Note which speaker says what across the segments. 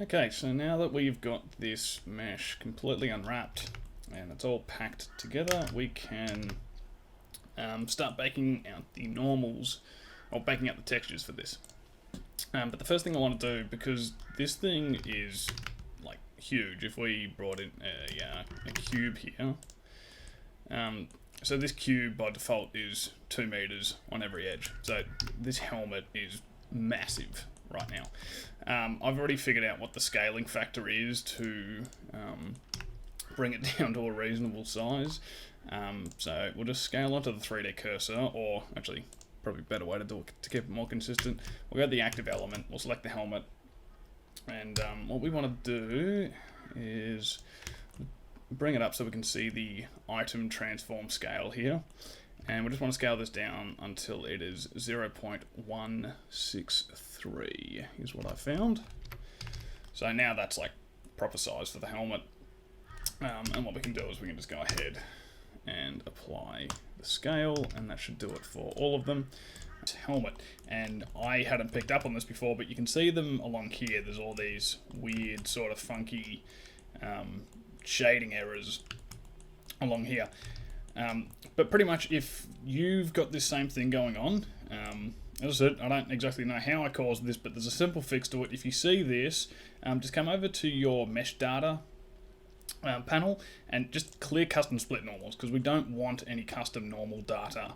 Speaker 1: Okay, so now that we've got this mesh completely unwrapped and it's all packed together, we can start baking out the normals, or baking out the textures for this. But the first thing I want to do, because this thing is like huge, if we brought in a cube here, so this cube by default is 2 meters on every edge. So this helmet is massive right now. I've already figured out what the scaling factor is to bring it down to a reasonable size. So we'll just scale onto the 3D cursor, or actually probably a better way to do it to keep it more consistent. We'll go to the active element, we'll select the helmet, and what we want to do is bring it up so we can see the item transform scale here. And we just want to scale this down until it is 0.163 is what I found. So now that's like proper size for the helmet. And what we can do is we can just go ahead and apply the scale, and that should do it for all of them. Helmet, and I hadn't picked up on this before, but you can see them along here. There's all these weird sort of funky shading errors along here. But pretty much if you've got this same thing going on, as I said, I don't exactly know how I caused this, but there's a simple fix to it. If you see this, just come over to your mesh data panel and just clear custom split normals, because we don't want any custom normal data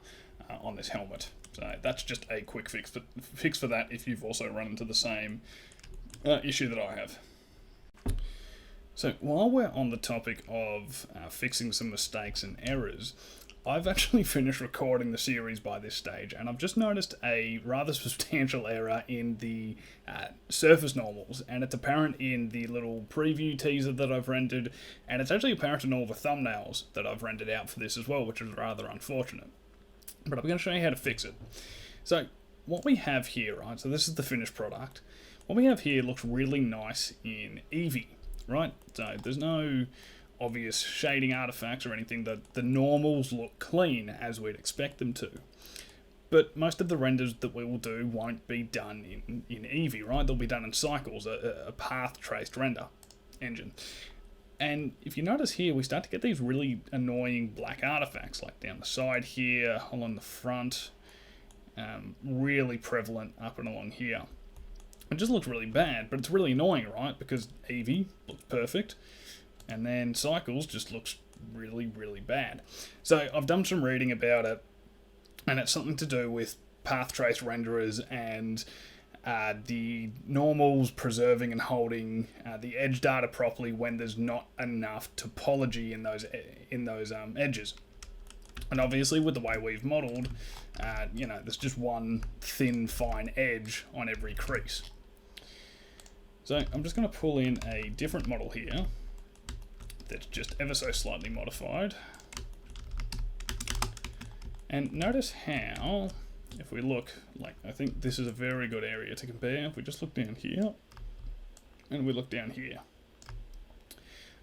Speaker 1: on this helmet. So that's just a quick fix for that if you've also run into the same issue that I have. So while we're on the topic of fixing some mistakes and errors, I've actually finished recording the series by this stage, and I've just noticed a rather substantial error in the surface normals, and it's apparent in the little preview teaser that I've rendered, and it's actually apparent in all the thumbnails that I've rendered out for this as well, which is rather unfortunate. But I'm going to show you how to fix it. So what we have here, right, so this is the finished product. What we have here looks really nice in Eevee, right? So there's no obvious shading artifacts or anything. The normals look clean as we'd expect them to. But most of the renders that we will do won't be done in Eevee, right? They'll be done in Cycles, a path-traced render engine. And if you notice here, we start to get these really annoying black artifacts, like down the side here, along the front, really prevalent up and along here. It just looks really bad, but it's really annoying, right? Because Eevee looks perfect, and then Cycles just looks really, really bad. So I've done some reading about it, and it's something to do with path trace renderers and the normals preserving and holding the edge data properly when there's not enough topology in those edges. And obviously, with the way we've modeled, there's just one thin, fine edge on every crease. So I'm just going to pull in a different model here that's just ever so slightly modified. And notice how, if we look, I think this is a very good area to compare. If we just look down here, and we look down here.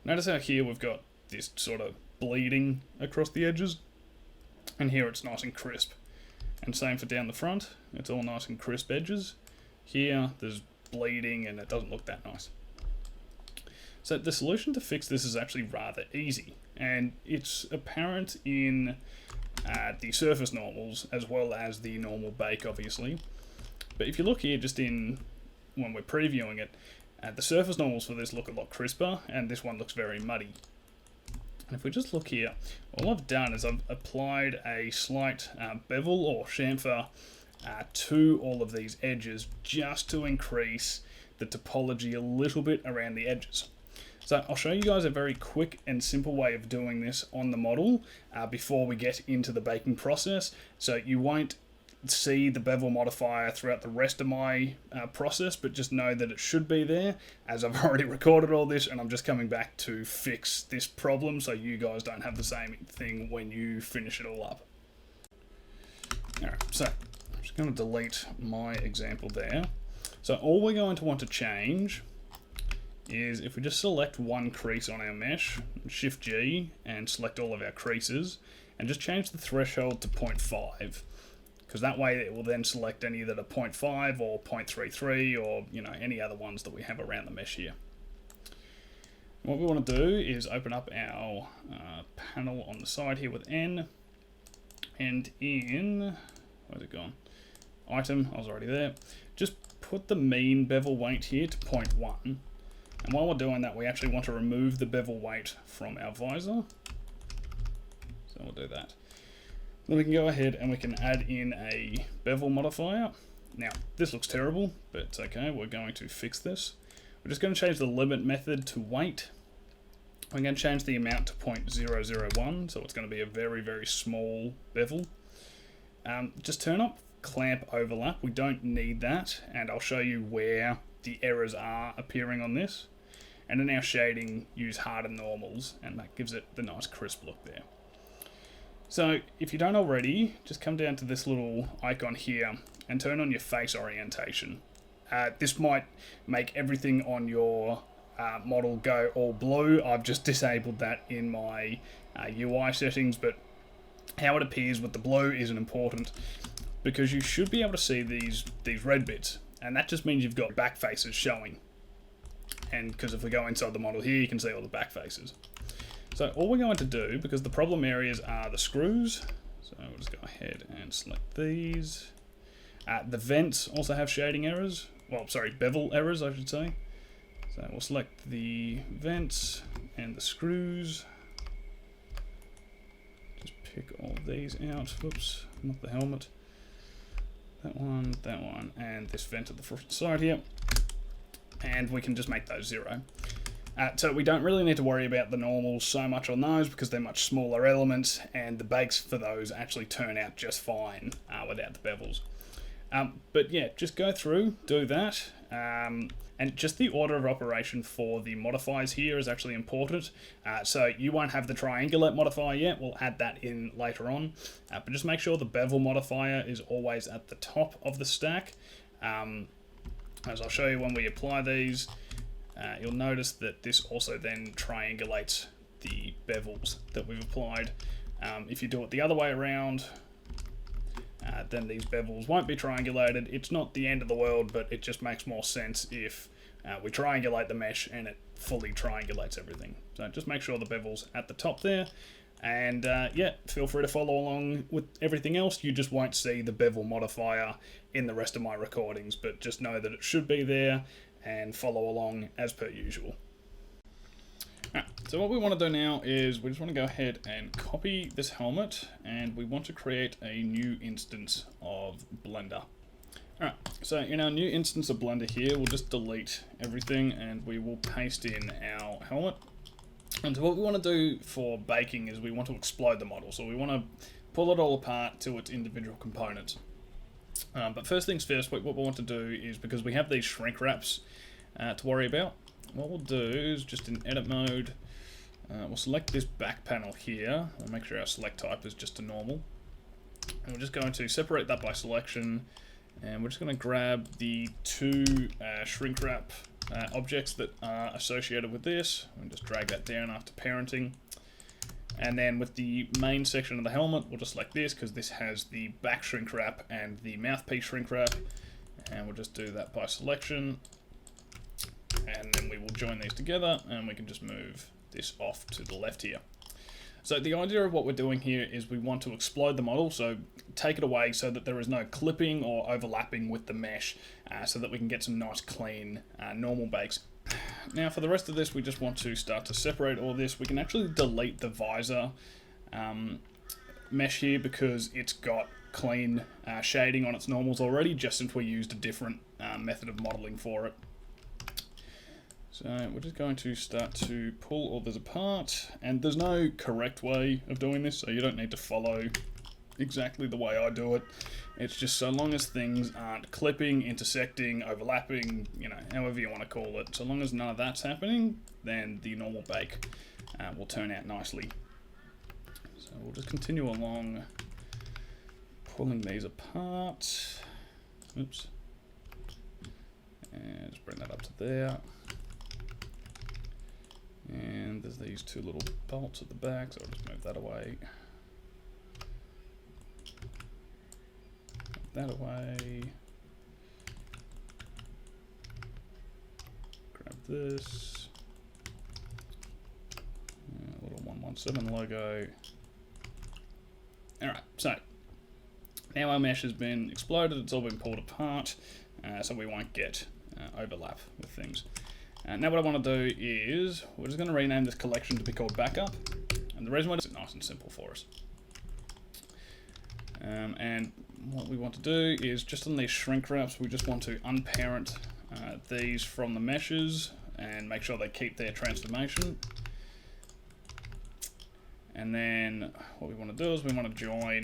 Speaker 1: Notice how here we've got this sort of bleeding across the edges, and here it's nice and crisp. And same for down the front, it's all nice and crisp edges. Here there's bleeding and it doesn't look that nice. So the solution to fix this is actually rather easy, and it's apparent in the surface normals as well as the normal bake, obviously. But if you look here, just in when we're previewing it, the surface normals for this look a lot crisper, and this one looks very muddy. And if we just look here, all I've done is I've applied a slight bevel or chamfer to all of these edges just to increase the topology a little bit around the edges. So I'll show you guys a very quick and simple way of doing this on the model before we get into the baking process. So you won't see the bevel modifier throughout the rest of my process, but just know that it should be there, as I've already recorded all this and I'm just coming back to fix this problem so you guys don't have the same thing when you finish it all up. Alright, so I'm just going to delete my example there. So all we're going to want to change is if we just select one crease on our mesh, Shift G, and select all of our creases, and just change the threshold to 0.5. because that way it will then select any that are 0.5 or 0.33 or any other ones that we have around the mesh here. What we want to do is open up our panel on the side here with N, and in, where's it gone? Item, I was already there. Just put the mean bevel weight here to 0.1. And while we're doing that, we actually want to remove the bevel weight from our visor. So we'll do that. Then we can go ahead and we can add in a bevel modifier. Now, this looks terrible, but it's okay. We're going to fix this. We're just going to change the limit method to weight. We're going to change the amount to 0.001, so it's going to be a very, very small bevel. Just turn up clamp overlap. We don't need that, and I'll show you where the errors are appearing on this. And in our shading, use hardened normals, and that gives it the nice crisp look there. So if you don't already, just come down to this little icon here and turn on your face orientation. This might make everything on your model go all blue. I've just disabled that in my UI settings, but how it appears with the blue isn't important, because you should be able to see these red bits, and that just means you've got back faces showing. And because if we go inside the model here, you can see all the back faces. So all we're going to do, because the problem areas are the screws, so we'll just go ahead and select these. The vents also have shading errors. Well, sorry, bevel errors, I should say. So we'll select the vents and the screws. Just pick all these out. Whoops, not the helmet. That one, and this vent at the front side here. And we can just make those 0. So we don't really need to worry about the normals so much on those, because they're much smaller elements, and the bakes for those actually turn out just fine without the bevels. But yeah, just go through, do that, and just the order of operation for the modifiers here is actually important. So you won't have the triangulate modifier yet, we'll add that in later on, but just make sure the bevel modifier is always at the top of the stack. As I'll show you when we apply these, you'll notice that this also then triangulates the bevels that we've applied. If you do it the other way around, then these bevels won't be triangulated. It's not the end of the world, but it just makes more sense if we triangulate the mesh and it fully triangulates everything. So just make sure the bevel's at the top there, and yeah, feel free to follow along with everything else. You just won't see the bevel modifier in the rest of my recordings, but just know that it should be there and follow along as per usual. Alright, so what we want to do now is we just want to go ahead and copy this helmet, and we want to create a new instance of Blender. Alright, so in our new instance of Blender here, we'll just delete everything and we will paste in our helmet. And so what we want to do for baking is we want to explode the model. So we want to pull it all apart to its individual components. But first things first, what we want to do is, because we have these shrink wraps to worry about, what we'll do is just in edit mode, we'll select this back panel here. We'll make sure our select type is just a normal. And we're just going to separate that by selection, and we're just going to grab the 2 shrink wrap objects that are associated with this, and just drag that down after parenting. And then with the main section of the helmet, we'll just select this because this has the back shrink wrap and the mouthpiece shrink wrap, and we'll just do that by selection. And then we will join these together, and we can just move this off to the left here. So the idea of what we're doing here is we want to explode the model, so take it away so that there is no clipping or overlapping with the mesh, so that we can get some nice clean normal bakes. Now for the rest of this, we just want to start to separate all this. We can actually delete the visor mesh here because it's got clean shading on its normals already, just since we used a different method of modeling for it. So we're just going to start to pull all this apart, and there's no correct way of doing this, so you don't need to follow exactly the way I do it. It's just so long as things aren't clipping, intersecting, overlapping, you know, however you want to call it, so long as none of that's happening, then the normal bake will turn out nicely. So we'll just continue along pulling these apart. Oops. And just bring that up to there. And there's these 2 little bolts at the back, so I'll just move that away. that away. Grab this. A little 117 logo. Alright, so now our mesh has been exploded, it's all been pulled apart, so we won't get overlap with things. Now what I want to do is, we're just going to rename this collection to be called Backup, and the reason why it's nice and simple for us. And what we want to do is, just on these shrink wraps, we just want to unparent these from the meshes, and make sure they keep their transformation. And then what we want to do is we want to join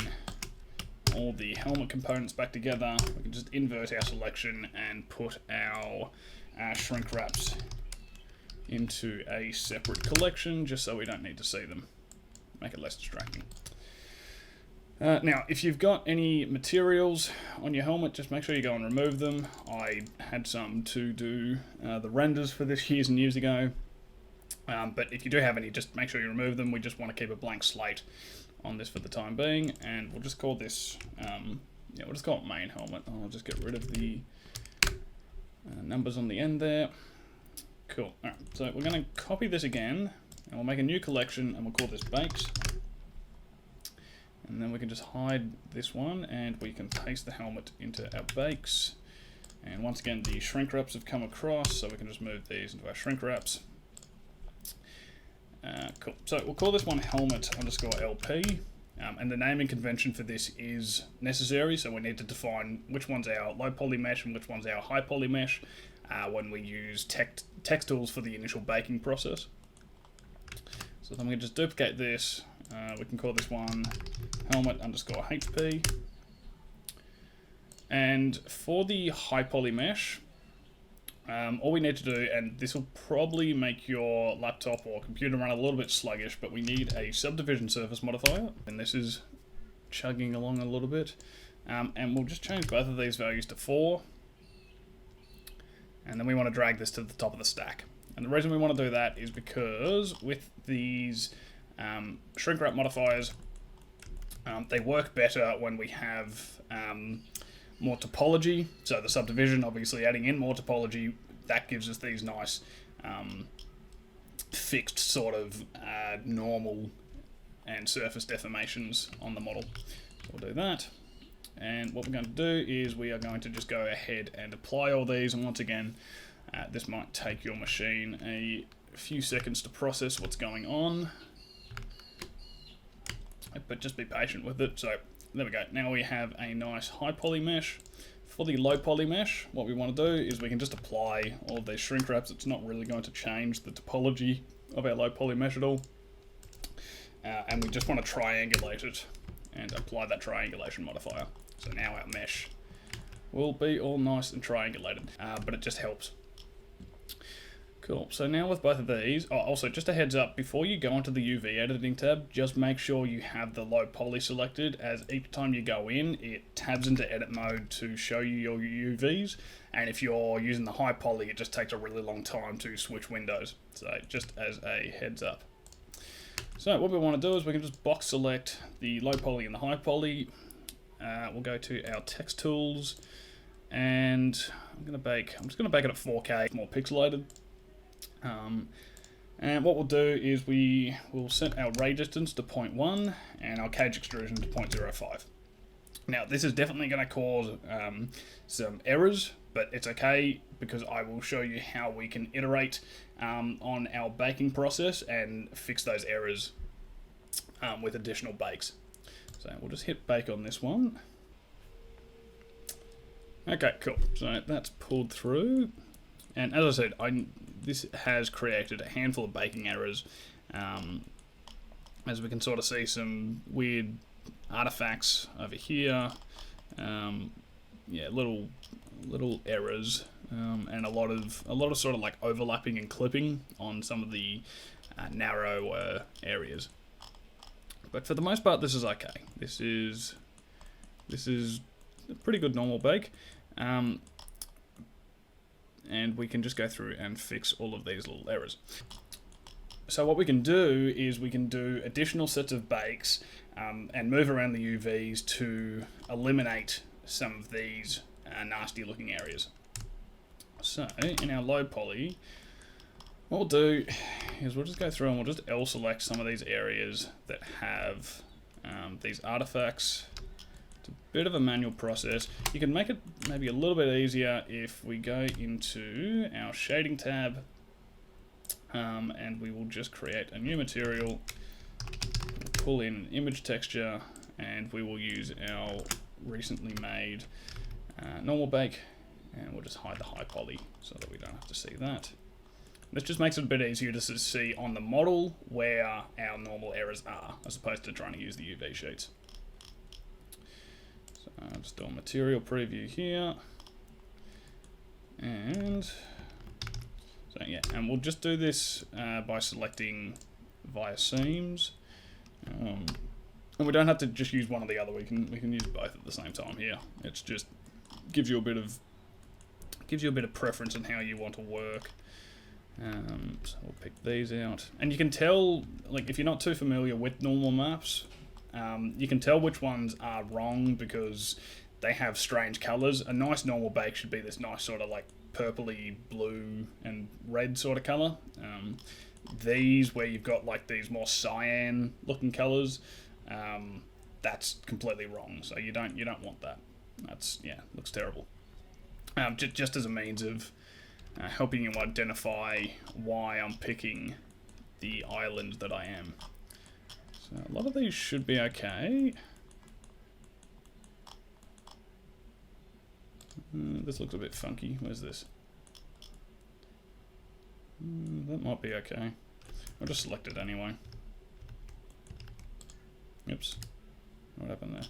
Speaker 1: all the helmet components back together. We can just invert our selection and put our shrink wraps into a separate collection, just so we don't need to see them. Make it less distracting. Now, if you've got any materials on your helmet, just make sure you go and remove them. I had some to do the renders for this years and years ago. But if you do have any, just make sure you remove them. We just want to keep a blank slate on this for the time being, and we'll just call this, we'll just call it main helmet. I'll just get rid of the numbers on the end there. Cool. Alright, so we're going to copy this again, and we'll make a new collection, and we'll call this bakes. And then we can just hide this one, and we can paste the helmet into our bakes. And once again, the shrink wraps have come across, so we can just move these into our shrink wraps. Cool. So we'll call this one helmet underscore LP, and the naming convention for this is necessary, so we need to define which one's our low poly mesh and which one's our high poly mesh when we use text tools for the initial baking process. So then we can just duplicate this. We can call this one helmet underscore HP. And for the high poly mesh, all we need to do, and this will probably make your laptop or computer run a little bit sluggish, but we need a subdivision surface modifier, and this is chugging along a little bit. And we'll just change both of these values to 4, and then we want to drag this to the top of the stack. And the reason we want to do that is because with these shrink wrap modifiers, they work better when we have more topology. So the subdivision, obviously adding in more topology, that gives us these nice fixed sort of normal and surface deformations on the model. So we'll do that. And what we're going to do is we are going to just go ahead and apply all these. And once again, this might take your machine a few seconds to process what's going on, but just be patient with it. So there we go. Now we have a nice high poly mesh. For the low poly mesh, what we want to do is we can just apply all of these shrink wraps. It's not really going to change the topology of our low poly mesh at all. And we just want to triangulate it and apply that triangulation modifier. So now our mesh will be all nice and triangulated, but it just helps. Cool, so now with both of these, also just a heads up, before you go into the UV editing tab, just make sure you have the low poly selected, as each time you go in, it tabs into edit mode to show you your UVs, and if you're using the high poly, it just takes a really long time to switch windows, so just as a heads up. So what we want to do is we can just box select the low poly and the high poly. We'll go to our text tools, and I'm just going to bake it at 4K, more pixelated. And what we'll do is we will set our ray distance to 0.1 and our cage extrusion to 0.05. Now this is definitely going to cause some errors, but it's okay because I will show you how we can iterate on our baking process and fix those errors with additional bakes. So we'll just hit bake on this one. Okay, cool. So that's pulled through. And as I said, this has created a handful of baking errors, as we can sort of see some weird artifacts over here. Yeah, little errors, and a lot of sort of like overlapping and clipping on some of the narrower areas. But for the most part, this is okay. This is a pretty good normal bake. And we can just go through and fix all of these little errors. So what we can do is we can do additional sets of bakes and move around the UVs to eliminate some of these nasty looking areas. So in our load poly, what we'll do is we'll just go through and we'll just L select some of these areas that have these artifacts. It's a bit of a manual process. You can make it maybe a little bit easier if we go into our shading tab and we will just create a new material, pull in an image texture, and we will use our recently made normal bake, and we'll just hide the high poly so that we don't have to see that. This just makes it a bit easier to see on the model where our normal errors are, as opposed to trying to use the UV sheets. So I'll just do a material preview here. And so yeah, and we'll just do this by selecting via seams. And we don't have to just use one or the other, we can use both at the same time here. It's just gives you a bit of preference in how you want to work. So we'll pick these out, and you can tell, like, if you're not too familiar with normal maps, you can tell which ones are wrong because they have strange colors. A nice normal bake should be this nice sort of like purpley blue and red sort of color. These where you've got like these more cyan looking colors, that's completely wrong. So you don't want that. That's, yeah, looks terrible. Just as a means of helping you identify why I'm picking the island that I am. So a lot of these should be okay. This looks a bit funky. Where's this? That might be okay. I'll just select it anyway. Oops. What happened there?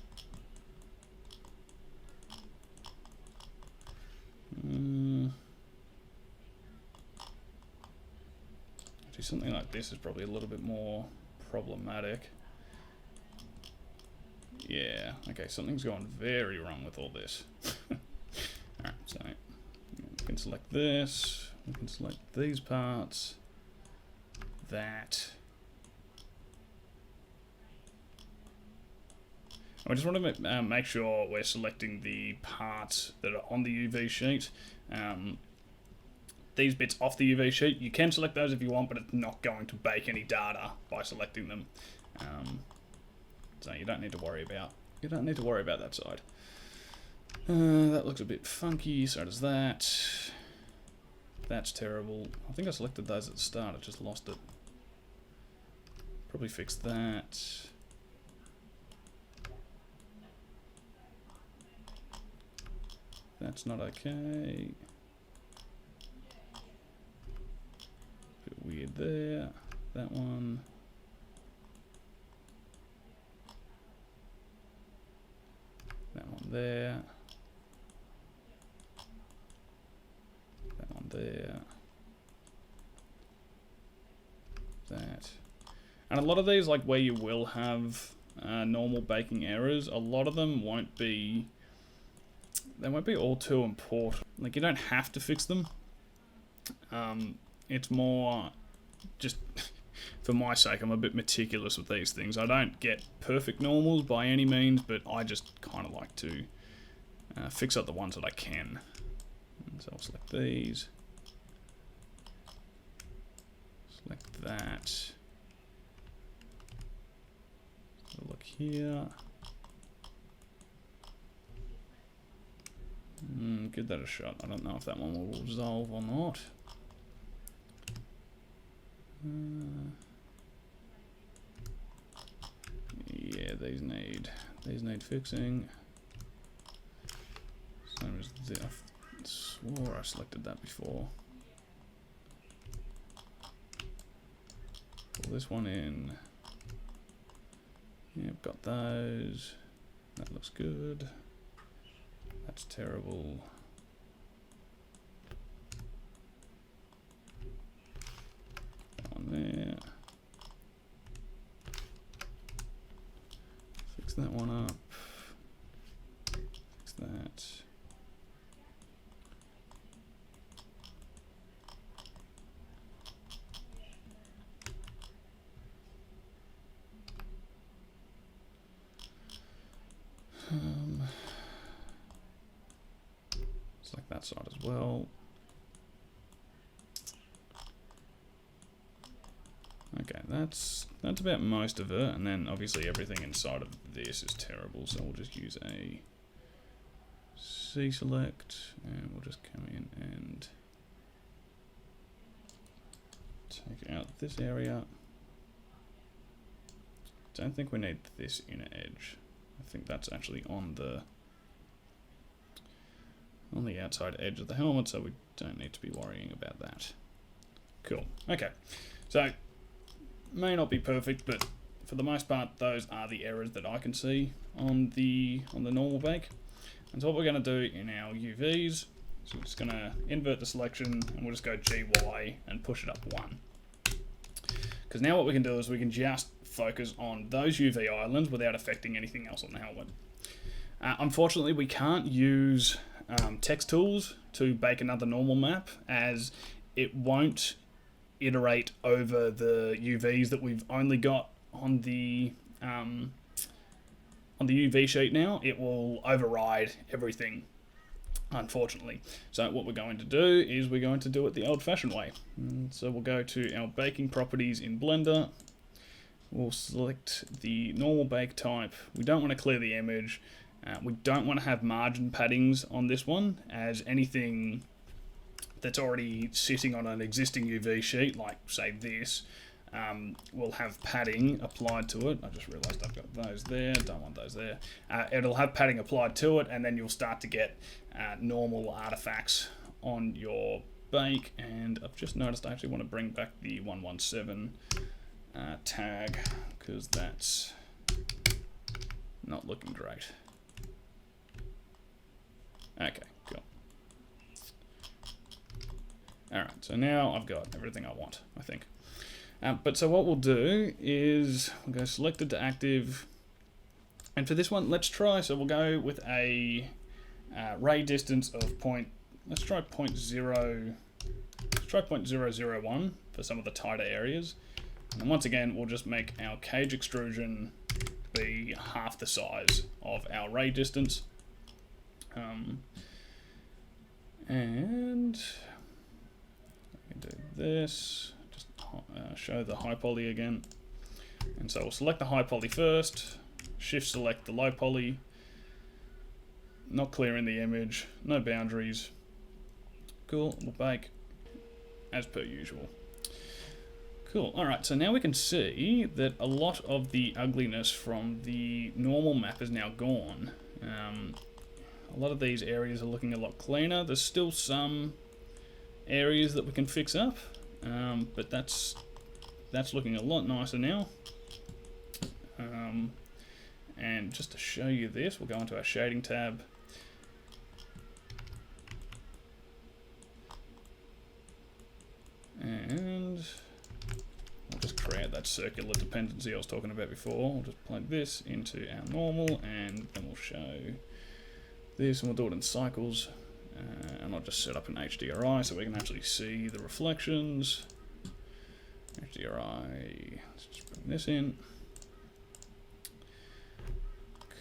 Speaker 1: Actually, something like this is probably a little bit more problematic. Yeah, okay, something's gone very wrong with all this. Alright, so we can select this, we can select these parts, that. I just want to make sure we're selecting the parts that are on the UV sheet. These bits off the UV sheet, you can select those if you want, but it's not going to bake any data by selecting them. So you don't need to worry about that side. That looks a bit funky, so does that. That's terrible. I think I selected those at the start, I just lost it. Probably fix that. That's not okay. Bit weird there. That one. That one there. That one there. That. And a lot of these, like where you will have normal baking errors, a lot of them won't be. They won't be all too important. Like, you don't have to fix them. It's more just for my sake. I'm a bit meticulous with these things. I don't get perfect normals by any means, but I just kind of like to fix up the ones that I can. And so I'll select these. Select that. So look here. Give that a shot. I don't know if that one will resolve or not. Yeah, these need fixing. Same as the, I swore I selected that before. Pull this one in. Yep, got those. That looks good. That's terrible. That one there. Fix that one up. Fix that. that side as well. Okay, that's about most of it, and then obviously everything inside of this is terrible, so we'll just use a C select, and we'll just come in and take out this area. Don't think we need this inner edge. I think that's actually on the outside edge of the helmet, so we don't need to be worrying about that. Cool. Okay, so may not be perfect, but for the most part, those are the errors that I can see on the normal bake. And so what we're going to do in our UVs, so we're just going to invert the selection, and we'll just go GY and push it up 1. Because now what we can do is we can just focus on those UV islands without affecting anything else on the helmet. Unfortunately, we can't use text tools to bake another normal map, as it won't iterate over the UVs that we've only got on the UV sheet now. It will override everything, unfortunately. So what we're going to do is we're going to do it the old-fashioned way. So we'll go to our baking properties in Blender. We'll select the normal bake type. We don't want to clear the image. We don't want to have margin paddings on this one, as anything that's already sitting on an existing UV sheet, like say this, will have padding applied to it. I just realized I've got those there, don't want those there. It'll have padding applied to it, and then you'll start to get normal artifacts on your bake. And I've just noticed I actually want to bring back the 117 tag, because that's not looking great. Okay, cool. Alright, so now I've got everything I want, I think. But so what we'll do is we'll go selected to active, and for this one, let's try, so we'll go with a ray distance of let's try 0.001 for some of the tighter areas. And once again, we'll just make our cage extrusion be half the size of our ray distance. And we can do this, just show the high poly again. And so we'll select the high poly first, shift select the low poly, not clearing the image, no boundaries. Cool, we'll bake as per usual. Cool, alright, so now we can see that a lot of the ugliness from the normal map is now gone. A lot of these areas are looking a lot cleaner. There's still some areas that we can fix up, but that's looking a lot nicer now. And just to show you this, we'll go into our shading tab. And I'll just create that circular dependency I was talking about before. We'll just plug this into our normal, and then we'll show this, and we'll do it in cycles. And I'll just set up an HDRI so we can actually see the reflections. HDRI, let's just bring this in.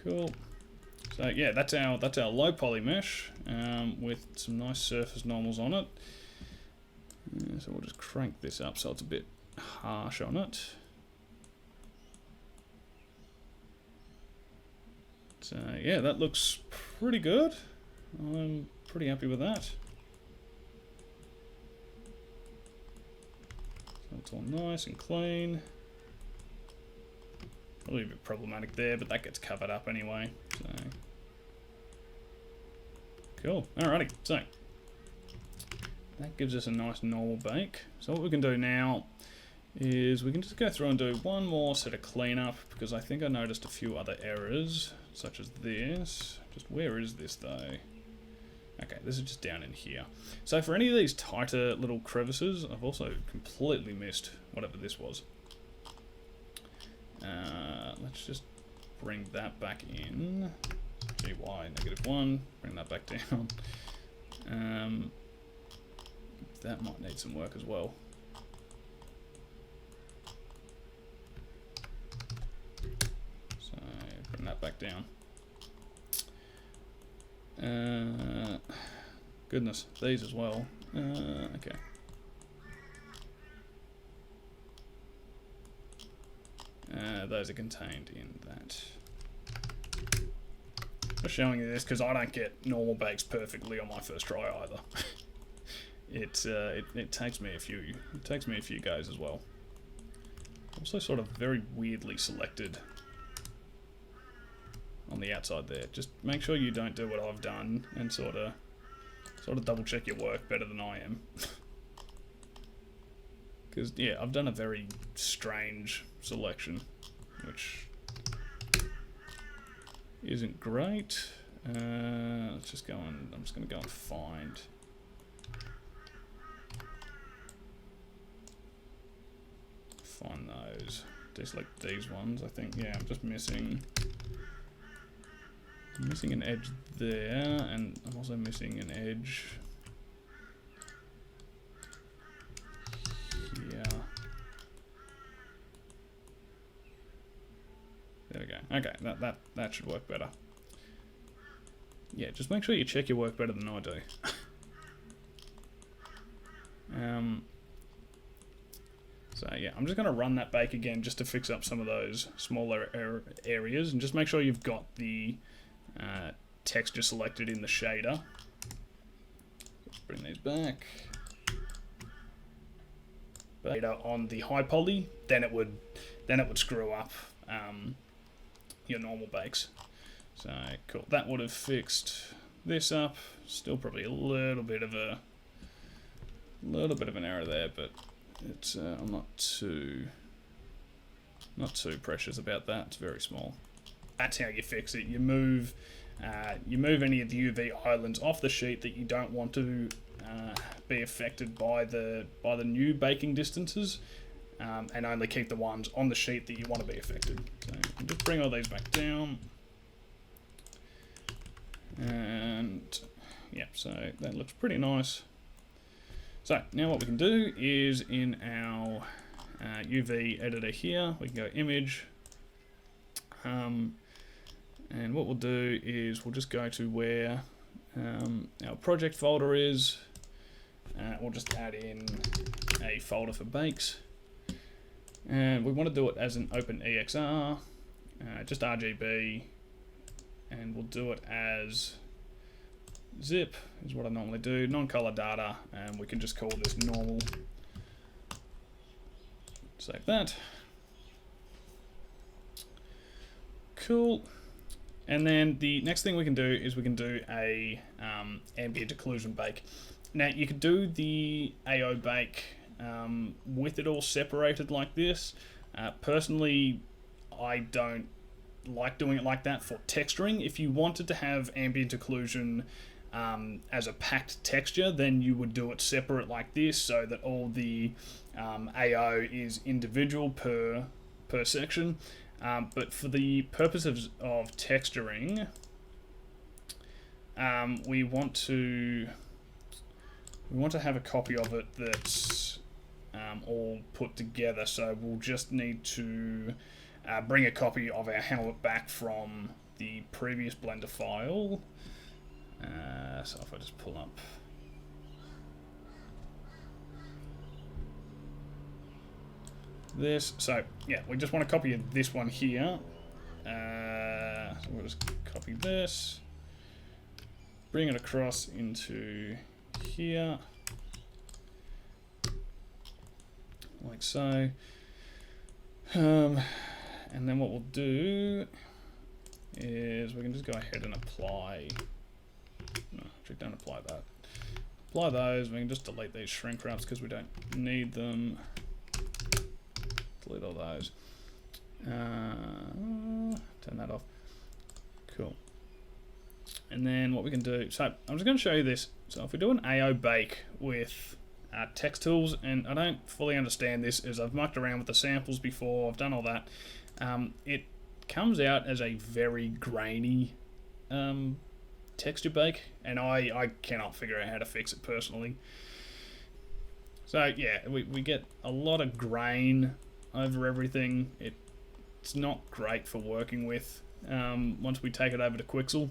Speaker 1: Cool. So yeah, that's our low poly mesh with some nice surface normals on it. So we'll just crank this up so it's a bit harsh on it. So yeah, that looks pretty good. I'm pretty happy with that. So it's all nice and clean. A little bit problematic there, but that gets covered up anyway. So cool. Alrighty, so that gives us a nice normal bake. So what we can do now is we can just go through and do one more set of cleanup, because I think I noticed a few other errors, such as this. Just where is this though? Okay, this is just down in here. So for any of these tighter little crevices, I've also completely missed whatever this was. Let's just bring that back in. GY -1, bring that back down. That might need some work as well. So bring that back down. goodness, these as well. Okay. Those are contained in that. Just showing you this because I don't get normal bakes perfectly on my first try either. It takes me a few. It takes me a few goes as well. Also, sort of very weirdly selected on the outside there. Just make sure you don't do what I've done and sort of double check your work better than I am. Because yeah, I've done a very strange selection, which isn't great. Let's just go and I'm just going to go and find. Find those. Just like these ones, I think. Yeah, I'm just missing an edge there, and I'm also missing an edge here. There we go. Okay, that should work better. Yeah, just make sure you check your work better than I do. So yeah, I'm just going to run that bake again just to fix up some of those smaller areas, and just make sure you've got the texture selected in the shader. Let's bring these back. Shader on the high poly, then it would screw up your normal bakes. So cool, that would have fixed this up. Still probably a little bit of an error there, but it's I'm not too precious about that. It's very small. That's how you fix it. You move any of the UV islands off the sheet that you don't want to be affected by the new baking distances, and only keep the ones on the sheet that you want to be affected. So you can just bring all these back down, and yeah, so that looks pretty nice. So now what we can do is in our UV editor here, we can go image, and what we'll do is we'll just go to where our project folder is. We'll just add in a folder for bakes, and we want to do it as an open EXR, just RGB, and we'll do it as zip is what I normally do, non-color data, and we can just call this normal. Save that. Cool. And then the next thing we can do is we can do a ambient occlusion bake. Now you could do the AO bake with it all separated like this. Personally, I don't like doing it like that for texturing. If you wanted to have ambient occlusion as a packed texture, then you would do it separate like this, so that all the AO is individual per section. But for the purposes of texturing, we want to have a copy of it that's all put together. So we'll just need to bring a copy of our helmet back from the previous Blender file. So if I just pull up this, so yeah, we just want a copy of this one here. So we'll just copy this, bring it across into here, like so. And then what we'll do is we can just go ahead and apply. No, actually, don't apply that. Apply those. We can just delete these shrink wraps because we don't need them. Delete all those. Turn that off. Cool. And then what we can do, so I'm just going to show you this. So if we do an AO bake with text tools, and I don't fully understand this as I've mucked around with the samples before, I've done all that, it comes out as a very grainy texture bake, and I cannot figure out how to fix it personally. So yeah, we get a lot of grain over everything. It's not great for working with once we take it over to Quixel.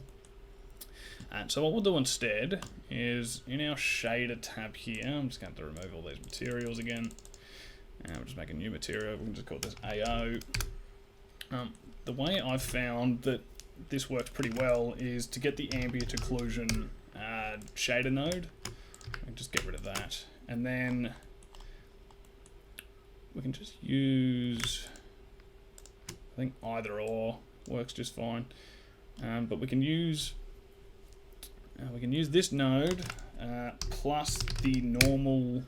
Speaker 1: And so what we'll do instead is in our shader tab here, I'm just going to remove all these materials again. And we'll just make a new material. We can just call this AO. The way I've found that this works pretty well is to get the ambient occlusion shader node. We can just get rid of that. And then we can just use, I think either or works just fine. But we can use this node plus the normal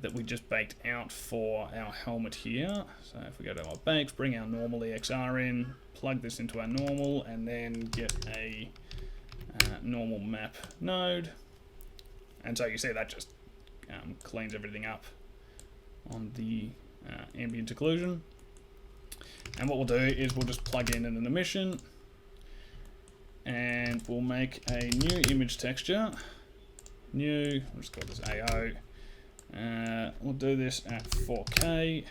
Speaker 1: that we just baked out for our helmet here. So if we go to our bakes, bring our normal EXR in, plug this into our normal, and then get a normal map node. And so you see that just cleans everything up on the ambient occlusion. And what we'll do is we'll just plug in an emission, and we'll make a new image texture. New, we'll just call this AO. We'll do this at 4K.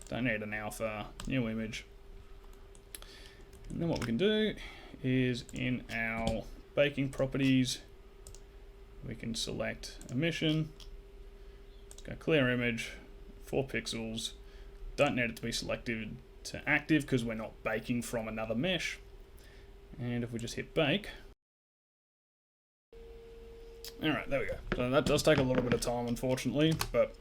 Speaker 1: Don't need an alpha. New image. And then what we can do is in our baking properties, we can select emission. Go clear image, 4 pixels. Don't need it to be selected to active because we're not baking from another mesh. And if we just hit bake, alright, there we go. So that does take a little bit of time, unfortunately, but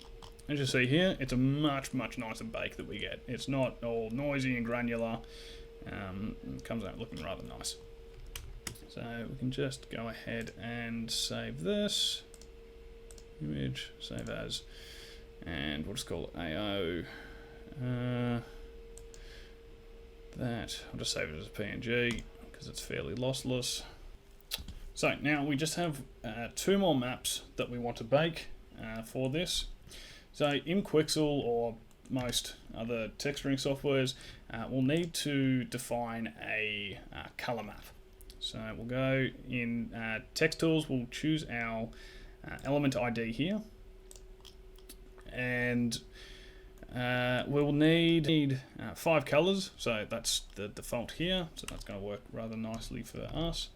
Speaker 1: as you see here, it's a much nicer bake that we get. It's not all noisy and granular. It comes out looking rather nice. So we can just go ahead and save this image, save as, and we'll just call it AO. I'll just save it as a PNG because it's fairly lossless. So now we just have 2 more maps that we want to bake for this. So in Quixel or most other texturing softwares, we'll need to define a color map. So we'll go in text tools, we'll choose our element ID here, and we'll need 5 colors. So that's the default here, so that's going to work rather nicely for us.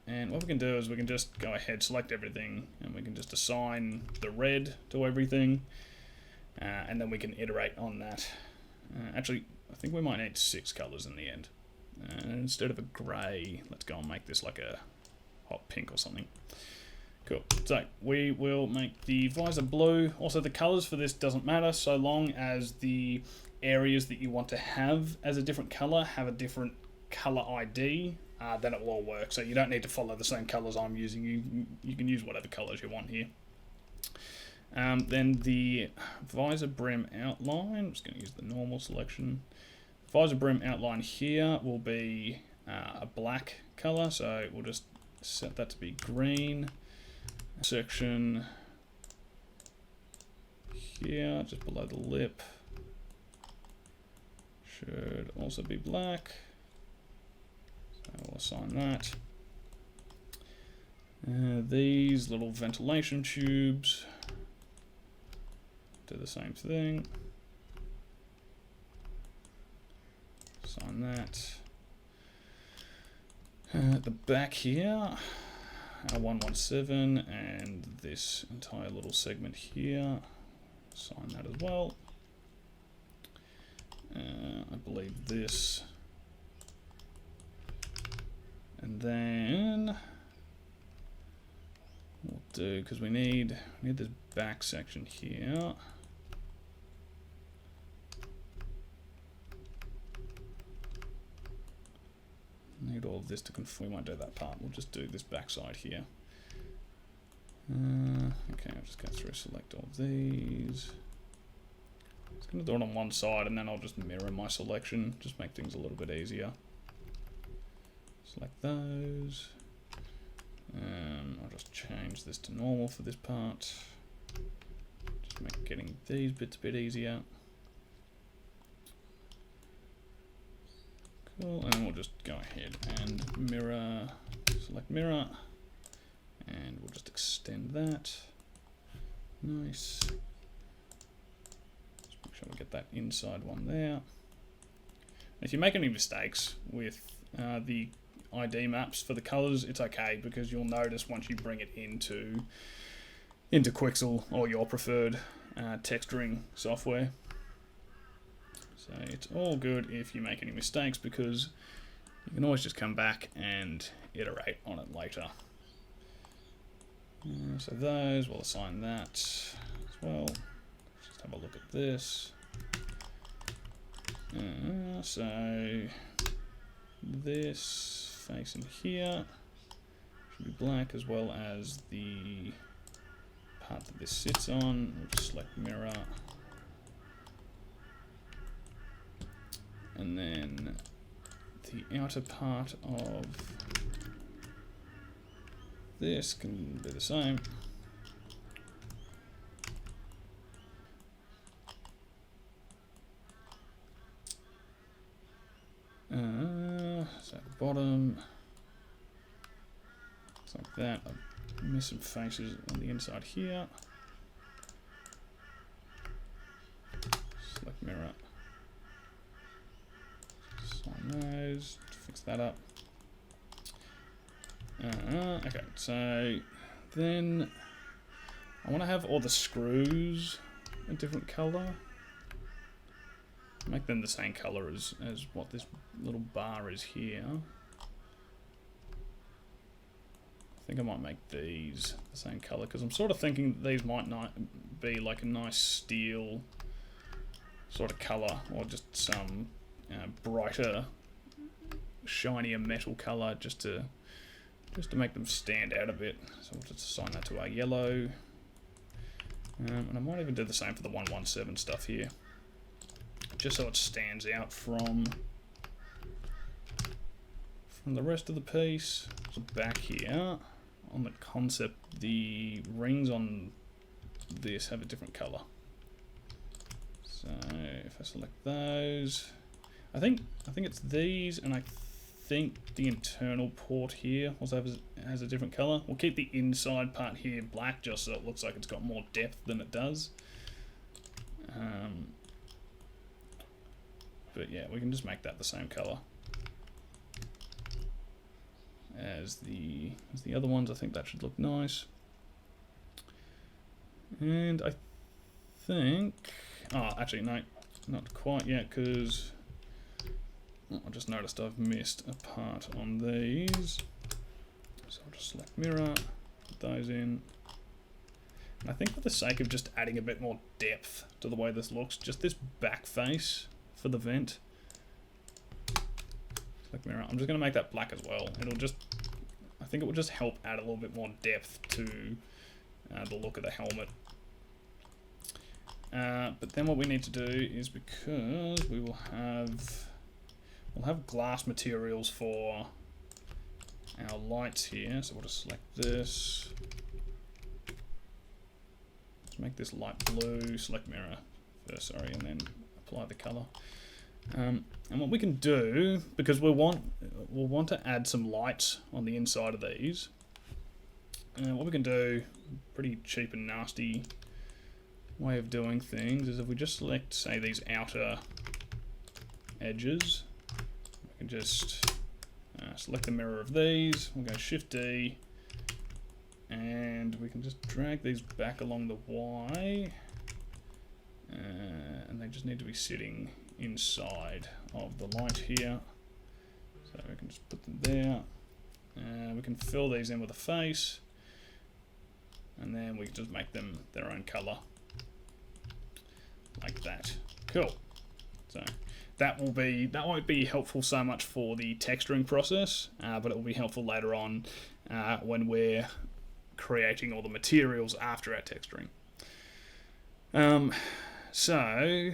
Speaker 1: And what we can do is we can just go ahead, select everything, and we can just assign the red to everything, and then we can iterate on that. Actually, I think we might need 6 colors in the end. Instead of a grey, let's go and make this like a hot pink or something. Cool. So we will make the visor blue. Also, the colors for this doesn't matter so long as the areas that you want to have as a different color have a different color ID. Then it will all work. So you don't need to follow the same colors I'm using. You can use whatever colors you want here. Then the visor brim outline, I'm just going to use the normal selection. Visor brim outline here will be a black color, so we'll just set that to be green. Section here, just below the lip, should also be black. So we'll assign that. These little ventilation tubes, do the same thing. Assign that. At the back here, our 117 and this entire little segment here, assign that as well. I believe this. And then we'll do, because we need this back section here. Need all of this to conform. We won't do that part. We'll just do this back side here. Okay, I'll just go through, select all of these. I'm just going to do it on one side, and then I'll just mirror my selection. Just make things a little bit easier. Select those. I'll just change this to normal for this part. Just make getting these bits a bit easier. Cool, and we'll just go ahead and mirror, select mirror, and we'll just extend that. Nice. Just make sure we get that inside one there. If you make any mistakes with the ID maps for the colors, it's okay, because you'll notice once you bring it into Quixel or your preferred texturing software. So it's all good if you make any mistakes, because you can always just come back and iterate on it later. So those, we'll assign that as well. Let's just have a look at this. So this face in here should be black, as well as the part that this sits on. We'll just select mirror. And then the outer part of this can be the same. So at the bottom, it's like that. I'll miss some faces on the inside here. Select mirror. Sign those to fix that up. Okay, so then I want to have all the screws a different color. Make them the same color as what this little bar is here. I think I might make these the same color, because I'm sort of thinking these might not be like a nice steel sort of color, or just some brighter, shinier metal color, just to make them stand out a bit. So we'll just assign that to our yellow. And I might even do the same for the 117 stuff here, just so it stands out from the rest of the piece. So back here on the concept, the rings on this have a different color. So if I select those, I think it's these, and I think the internal port here also has a different color. We'll keep the inside part here black, just so it looks like it's got more depth than it does. But yeah, we can just make that the same color as the other ones. I think that should look nice. And I think, actually no, not quite yet, because I just noticed I've missed a part on these. So I'll just select mirror, put those in. And I think for the sake of just adding a bit more depth to the way this looks, just this back face for the vent, select mirror. I'm just going to make that black as well. I think it will just help add a little bit more depth to the look of the helmet. But then what we need to do is, because we'll have glass materials for our lights here, so we'll just select this. Let's make this light blue, select mirror first, sorry, and then apply the color. And what we can do, because we'll want to add some lights on the inside of these, what we can do, pretty cheap and nasty way of doing things, is if we just select, say, these outer edges, we can just select the mirror of these, we'll go Shift D, and we can just drag these back along the Y, and they just need to be sitting inside of the light here. So we can just put them there. We can fill these in with a face, and then we can just make them their own color, like that. Cool. So that won't be helpful so much for the texturing process, but it will be helpful later on when we're creating all the materials after our texturing. So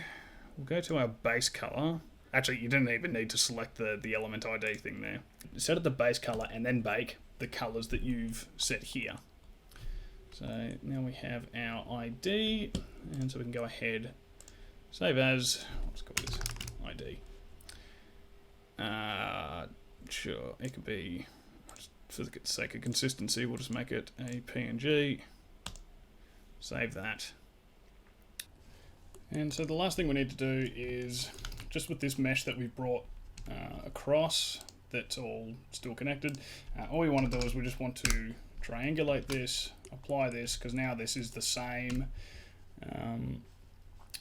Speaker 1: we'll go to our base color. Actually, you didn't even need to select the element ID thing there. Set it the base color and then bake the colors that you've set here. So now we have our ID, and so we can go ahead, save as, let's call this ID. Sure, it could be, for the sake of consistency, we'll just make it a PNG. Save that. And so the last thing we need to do is, just with this mesh that we've brought across, that's all still connected. All we want to do is we just want to triangulate this, apply this, because now this is the same.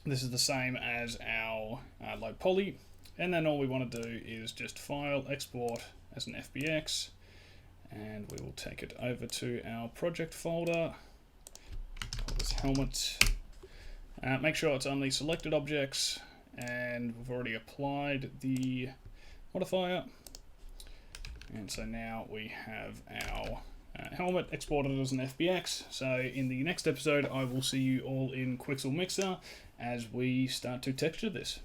Speaker 1: This is the same as our low poly, and then all we want to do is just file, export as an FBX, and we will take it over to our project folder. Call this helmet. Make sure it's only selected objects, and we've already applied the modifier. And so now we have our helmet exported as an FBX. So in the next episode, I will see you all in Quixel Mixer as we start to texture this.